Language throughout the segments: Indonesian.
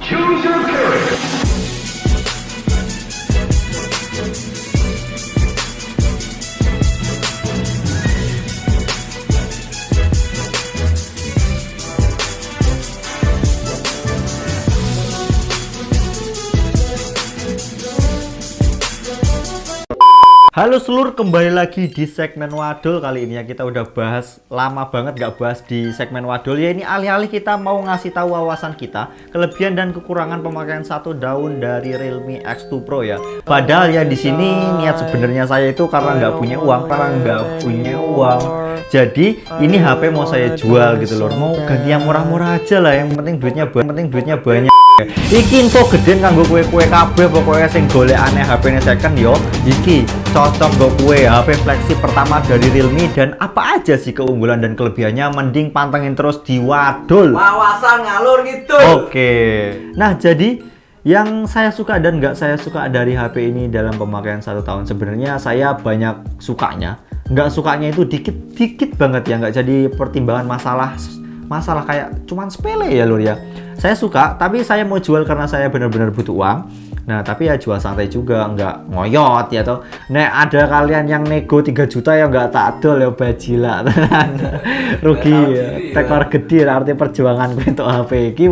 Choose your character. Halo seluruh, kembali lagi di segmen Wadul. Kali ini ya kita udah bahas, lama banget gak bahas di segmen Wadul. Ya ini alih-alih kita mau ngasih tahu wawasan kita, kelebihan dan kekurangan pemakaian satu daun dari Realme X2 Pro ya. Padahal ya di sini niat sebenarnya saya itu karena nggak punya uang, Jadi ini HP mau saya jual gitu loh. Mau ganti yang murah-murah aja lah, yang penting duitnya banyak. Iki info geden kanggo kue kabeh, pokoknya sing golek aneh HP-ne second yo. Iki cocok go kue HP flagship pertama dari Realme. Dan apa aja sih keunggulan dan kelebihannya, mending pantengin terus di Wadul. Wawasan ngalur gitu. Oke. Nah, jadi yang saya suka dan nggak saya suka dari HP ini dalam pemakaian 1 tahun, sebenarnya saya banyak sukanya. Nggak sukanya itu dikit banget ya, nggak jadi pertimbangan masalah kayak cuman sepele ya lur ya. Saya suka, tapi saya mau jual karena saya benar-benar butuh uang. Nah, tapi ya jual santai juga, nggak ngoyot ya toh. Nek ada kalian yang nego 3 juta ya nggak tak adol ya bajila. Rugi ya. Tekor gede arti perjuangan untuk HP iki.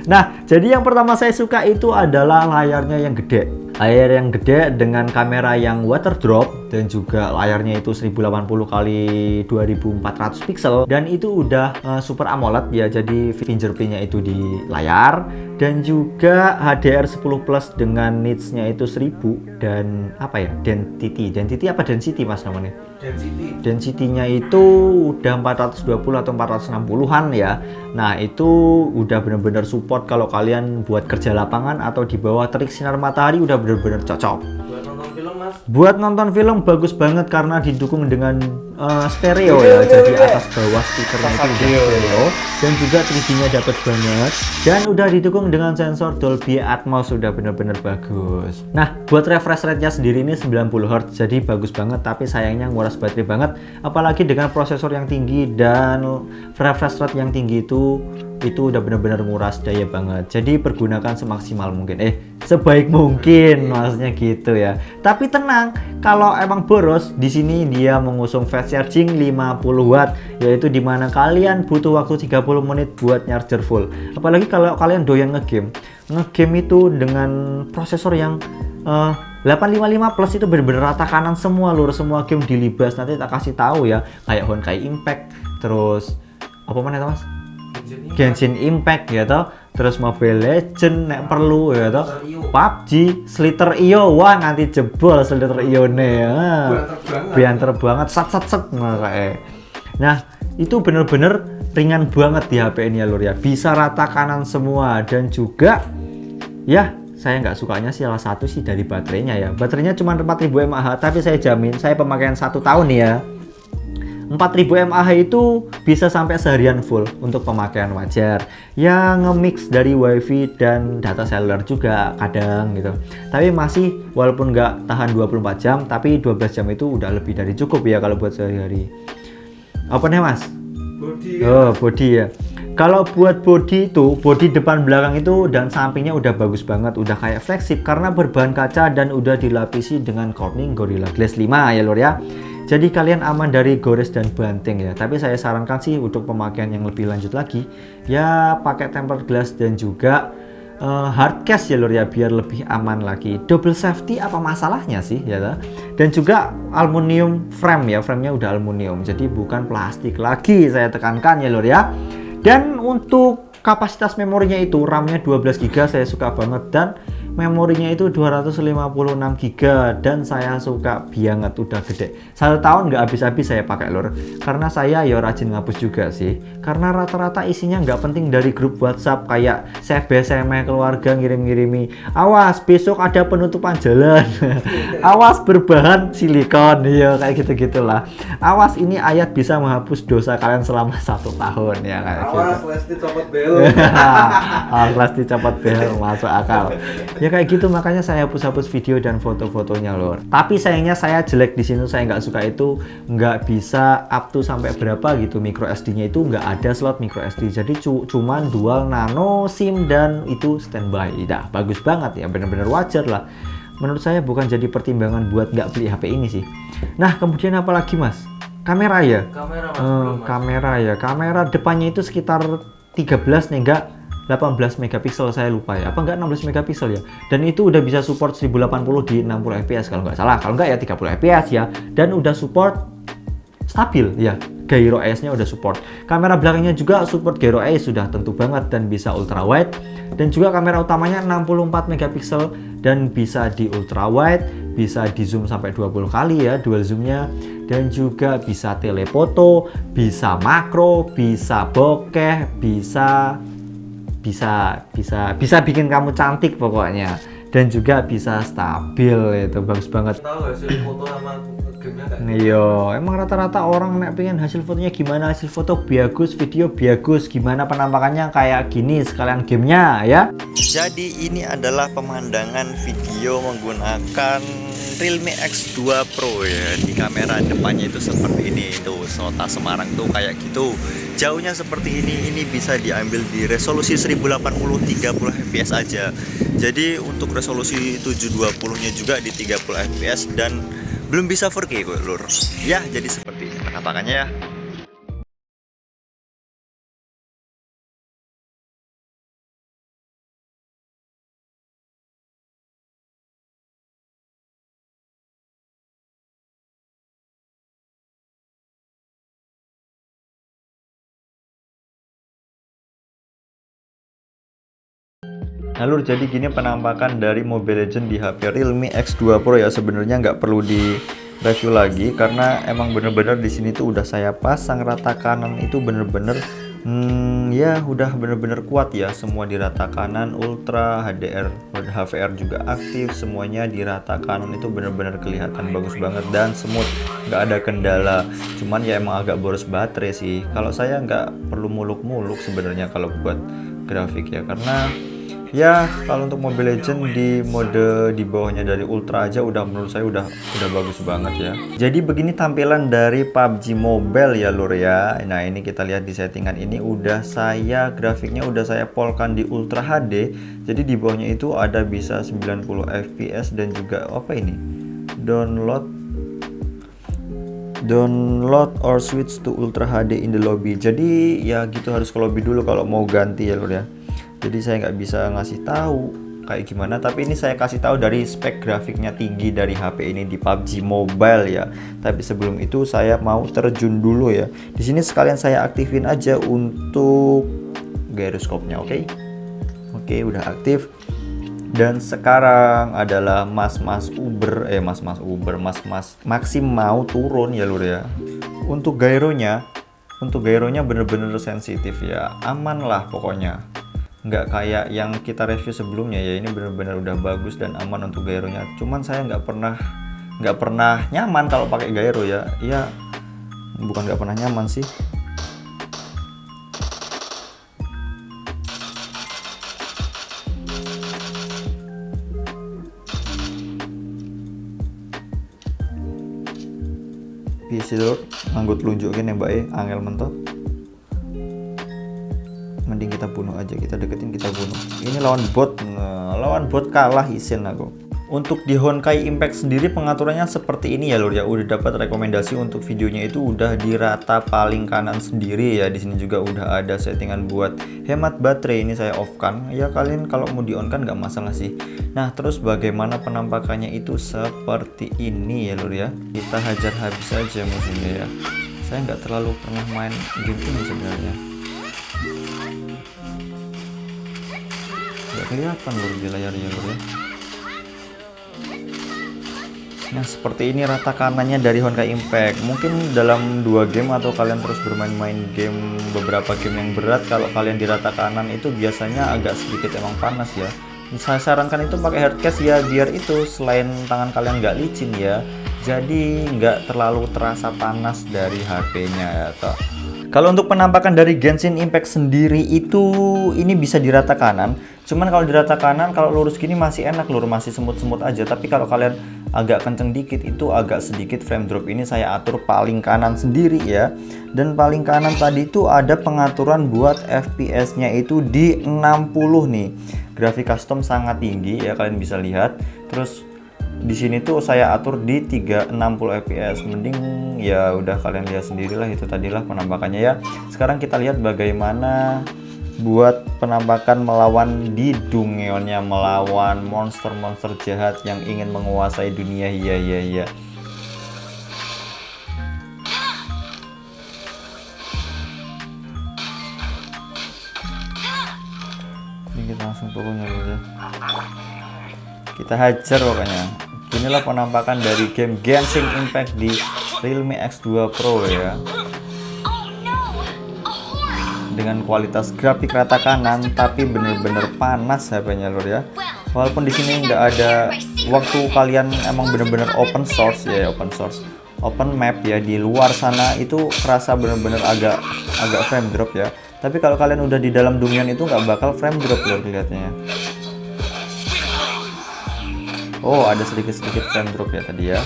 Nah, jadi yang pertama saya suka itu adalah layarnya yang gede. Layar yang gede dengan kamera yang water drop dan juga layarnya itu 1080 kali 2400 pixel dan itu udah Super AMOLED ya, jadi fingerprintnya itu di layar dan juga HDR10 Plus dengan nits-nya itu 1000 dan apa ya, density apa density mas namanya? Density-nya itu udah 420 atau 460-an ya. Nah, itu udah bener-bener support kalau kalian buat kerja lapangan atau di bawah terik sinar matahari, udah bener-bener cocok. Buat nonton film mas? Buat nonton film bagus banget karena didukung dengan stereo ya. Jadi atas bawah speakernya itu udah stereo dan juga 3D-nya dapet banget dan udah didukung dengan sensor Dolby Atmos, sudah bener-bener bagus. Nah, buat refresh rate-nya sendiri ini 90Hz, jadi bagus banget, tapi sayangnya nguras baterai banget, apalagi dengan prosesor yang tinggi dan refresh rate yang tinggi itu udah benar-benar nguras daya banget. Jadi pergunakan semaksimal mungkin, sebaik mungkin maksudnya gitu ya. Tapi tenang, kalau emang boros, di sini dia mengusung fast charging 50 watt, yaitu dimana kalian butuh waktu 30 menit buat charger full. Apalagi kalau kalian doyan ngegame itu dengan prosesor yang 855 Plus itu bener-bener rata kanan semua lur, semua game dilibas. Nanti tak kasih tahu ya, kayak Honkai Impact, terus apa mana itu mas? Genshin Impact ya toh, terus Mobile Legend nek perlu ya toh, PUBG, Slither.io, wah nanti jebol Slither.io nih ya. Bianter banget, sat kayak. Nah, itu bener-bener ringan banget di HP ini ya lur ya, bisa rata kanan semua dan juga ya saya nggak sukanya sih salah satu sih dari baterainya ya. Baterainya cuma 4000 mAh, tapi saya jamin saya pemakaian 1 tahun nih ya. 4000 mAh itu bisa sampai seharian full untuk pemakaian wajar ya, nge-mix dari wifi dan data seluler juga kadang gitu. Tapi masih walaupun nggak tahan 24 jam, tapi 12 jam itu udah lebih dari cukup ya kalau buat sehari-hari. Apa nih mas? Body kan? Oh body ya. Kalau buat body itu, body depan belakang itu dan sampingnya udah bagus banget, udah kayak flagship karena berbahan kaca dan udah dilapisi dengan Corning Gorilla Glass 5 ya lor ya. Jadi kalian aman dari gores dan banting ya. Tapi saya sarankan sih untuk pemakaian yang lebih lanjut lagi ya pakai tempered glass dan juga hard case ya lor ya, biar lebih aman lagi. Double safety apa masalahnya sih ya. Dan juga aluminium frame ya, framenya udah aluminium, jadi bukan plastik lagi, saya tekankan ya lor ya. Dan untuk kapasitas memorinya itu RAM-nya 12GB, saya suka banget, dan memorinya itu 256GB dan saya suka banget, udah gede. 1 tahun nggak habis-habis saya pakai lur, karena saya ya rajin ngapus juga sih, karena rata-rata isinya nggak penting dari grup WhatsApp kayak SMS keluarga ngirim-ngirimi, awas besok ada penutupan jalan, awas berbahan silikon ya kayak gitu-gitulah, awas ini ayat bisa menghapus dosa kalian selama 1 tahun ya kayak awas gitu. Lesti copot bel. Awas Lesti copot bel, masuk akal. Ya kayak gitu, makanya saya hapus-hapus video dan foto-fotonya lor. Tapi sayangnya saya jelek di sini, saya nggak suka itu nggak bisa up to sampai berapa gitu. Micro SD-nya itu nggak ada slot micro SD, jadi cuman dual nano SIM dan itu standby. Dah bagus banget ya, bener-bener wajar lah. Menurut saya bukan jadi pertimbangan buat nggak beli HP ini sih. Nah kemudian apa lagi mas? Kamera ya? Kamera mas, belum, mas. Kamera ya, kamera depannya itu sekitar 13 nih enggak 18 megapiksel, saya lupa ya, apa enggak 16 megapiksel ya, dan itu udah bisa support 1080 di 60 fps kalau nggak salah, kalau enggak ya 30 fps ya, dan udah support stabil ya, gyro eyes nya udah support. Kamera belakangnya juga support gyro eyes sudah tentu banget dan bisa ultra wide, dan juga kamera utamanya 64 megapiksel dan bisa di ultra wide, bisa di zoom sampai 20 kali ya, dual zoomnya, dan juga bisa telefoto, bisa makro, bisa bokeh, bisa bikin kamu cantik pokoknya, dan juga bisa stabil. Itu bagus banget. Tahu hasil foto sama gamenya nggak? Iya, emang rata-rata orang nek pengen hasil fotonya gimana, hasil foto bagus, video bagus, gimana penampakannya kayak gini, sekalian gamenya ya. Jadi ini adalah pemandangan video menggunakan Realme X2 Pro ya. Di kamera depannya itu seperti ini tuh, Kota Semarang tuh kayak gitu. Jauhnya seperti ini bisa diambil di resolusi 1080 30 fps aja. Jadi untuk resolusi 720-nya juga di 30 fps dan belum bisa 4K kok lur. Ya, jadi seperti ini penampakannya ya. Nah lur, jadi gini penampakan dari Mobile Legends di HP Realme X2 Pro ya. Sebenarnya nggak perlu di review lagi karena emang bener-bener di sini tuh udah saya pasang rata kanan itu bener-bener ya udah bener-bener kuat ya. Semua di rata kanan, ultra, HDR, HVR juga aktif, semuanya di rata kanan itu bener-bener kelihatan bagus banget dan smooth, nggak ada kendala. Cuman ya emang agak boros baterai sih. Kalau saya nggak perlu muluk-muluk sebenarnya kalau buat grafik ya, karena ya kalau untuk Mobile Legends di mode di bawahnya dari Ultra aja udah menurut saya udah bagus banget ya. Jadi begini tampilan dari PUBG Mobile ya lur ya. Nah ini kita lihat di settingan ini udah saya grafiknya udah saya polkan di Ultra HD. Jadi di bawahnya itu ada bisa 90 fps dan juga apa ini? Download or switch to Ultra HD in the lobby. Jadi ya gitu harus ke lobby dulu kalau mau ganti ya lur ya. Jadi saya nggak bisa ngasih tahu kayak gimana, tapi ini saya kasih tahu dari spek grafiknya tinggi dari HP ini di PUBG Mobile ya. Tapi sebelum itu saya mau terjun dulu ya. Di sini sekalian saya aktifin aja untuk gyroscope-nya, oke? Oke, udah aktif. Dan sekarang adalah Mas Maxim mau turun ya lur ya. Untuk gyronya bener-bener sensitif ya, aman lah pokoknya. Nggak kayak yang kita review sebelumnya ya, ini benar-benar udah bagus dan aman untuk gyronya. Cuman saya nggak pernah nyaman kalau pakai gyro ya. Iya, bukan nggak pernah nyaman sih. Bisa lur, nganggut lunjukin ya mbak angel mentok. Mending kita bunuh aja, kita deketin, kita bunuh. Ini lawan bot kalah isin aku. Untuk di Honkai Impact sendiri pengaturannya seperti ini ya lur ya. Udah dapat rekomendasi untuk videonya itu udah di rata paling kanan sendiri ya. Di sini juga udah ada settingan buat hemat baterai, ini saya off kan. Ya kalian kalau mau di on kan nggak masalah sih. Nah terus bagaimana penampakannya itu seperti ini ya lur ya. Kita hajar habis aja musuhnya ya. Saya nggak terlalu pernah main game ini sebenarnya. Nggak kelihatan lur di layarnya lur ya. Nah seperti ini rata kanannya dari Honkai Impact. Mungkin dalam 2 game atau kalian terus bermain-main game beberapa game yang berat, kalau kalian di rata kanan itu biasanya agak sedikit emang panas ya. Saya sarankan itu pakai hardcase ya, biar itu selain tangan kalian nggak licin ya, jadi nggak terlalu terasa panas dari HP-nya ya toh. Kalau untuk penampakan dari Genshin Impact sendiri itu ini bisa di rata kanan, Cuman kalau di rata kanan, kalau lurus gini masih enak lur, masih semut-semut aja. Tapi kalau kalian agak kenceng dikit, itu agak sedikit frame drop. Ini saya atur paling kanan sendiri ya. Dan paling kanan tadi itu ada pengaturan buat FPS-nya itu di 60 nih. Grafik custom sangat tinggi ya, kalian bisa lihat. Terus di sini tuh saya atur di 360 fps. Mending ya udah kalian lihat sendirilah, itu tadilah penampakannya ya. Sekarang kita lihat bagaimana buat penampakan melawan di Dungeonnya, melawan monster-monster jahat yang ingin menguasai dunia. Iya. Ini kita langsung turunnya dulu. Kita hajar pokoknya. Inilah penampakan dari game Genshin Impact di Realme X2 Pro ya. Dengan kualitas grafik rata kanan, tapi bener-bener panas HP-nya lur ya. Walaupun di sini nggak ada, waktu kalian emang bener-bener open source ya, open map ya, di luar sana itu kerasa bener-bener agak frame drop ya. Tapi kalau kalian udah di dalam dunia itu nggak bakal frame drop lur kelihatannya. Oh, ada sedikit frame drop ya tadi ya.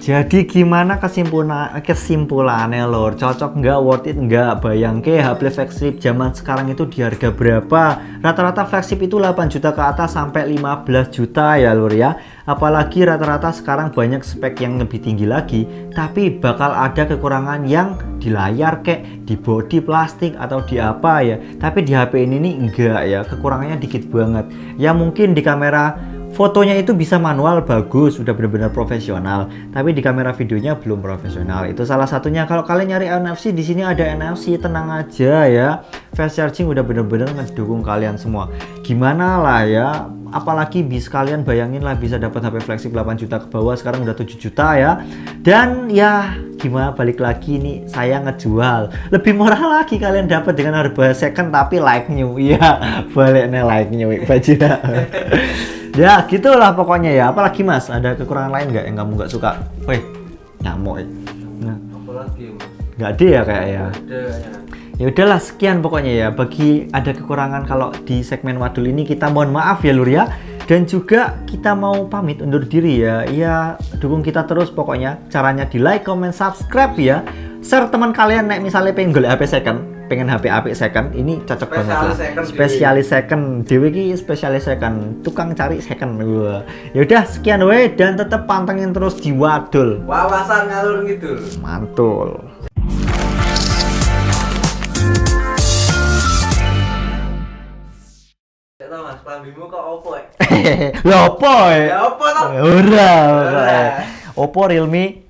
Jadi gimana kesimpulannya lor? Cocok nggak, worth it nggak? Bayangke HP flagship zaman sekarang itu di harga berapa? Rata-rata flagship itu 8 juta ke atas sampai 15 juta ya lor ya. Apalagi rata-rata sekarang banyak spek yang lebih tinggi lagi, tapi bakal ada kekurangan yang di layar kek, di bodi plastik atau di apa ya. Tapi di HP ini nih enggak ya, kekurangannya dikit banget. Ya mungkin di kamera fotonya itu bisa manual bagus, udah bener-bener profesional. Tapi di kamera videonya belum profesional. Itu salah satunya. Kalau kalian nyari NFC, di sini ada NFC, tenang aja ya. Fast charging udah bener-bener ngedukung kalian semua. Gimana lah ya? Apalagi bis kalian bayangin lah bisa dapat HP flagship 8 juta ke bawah, sekarang udah 7 juta ya. Dan ya gimana, balik lagi nih saya ngejual lebih murah lagi, kalian dapat dengan harga second tapi like new. Iya, baliknya like new baju. Ya gitulah pokoknya ya. Apalagi mas, ada kekurangan lain nggak yang kamu nggak suka? Wih, nyamuk ya. Nah, Apalagi mas? nggak ada ya kayak ya. Ada ya. Ya udahlah, sekian pokoknya ya. Bagi ada kekurangan kalau di segmen wadul ini, kita mohon maaf ya lur ya. Dan juga kita mau pamit undur diri ya. Ya dukung kita terus pokoknya. Caranya di like, comment, subscribe ya. Share teman kalian nek misalnya pengen golek HP second, pengen HP apik second, ini cocok banget lah. Spesialis second, dewe ki spesialis second, tukang cari second. Wah. Ya udah sekian we, dan tetap pantengin terus di wadul. Wawasan ngalur ngidul. Mantul. Tidak tahu mas, kelambimu kok opo ya? Lho opo ya? Ya opo toh? Ora. Ora. Oppo, Realme.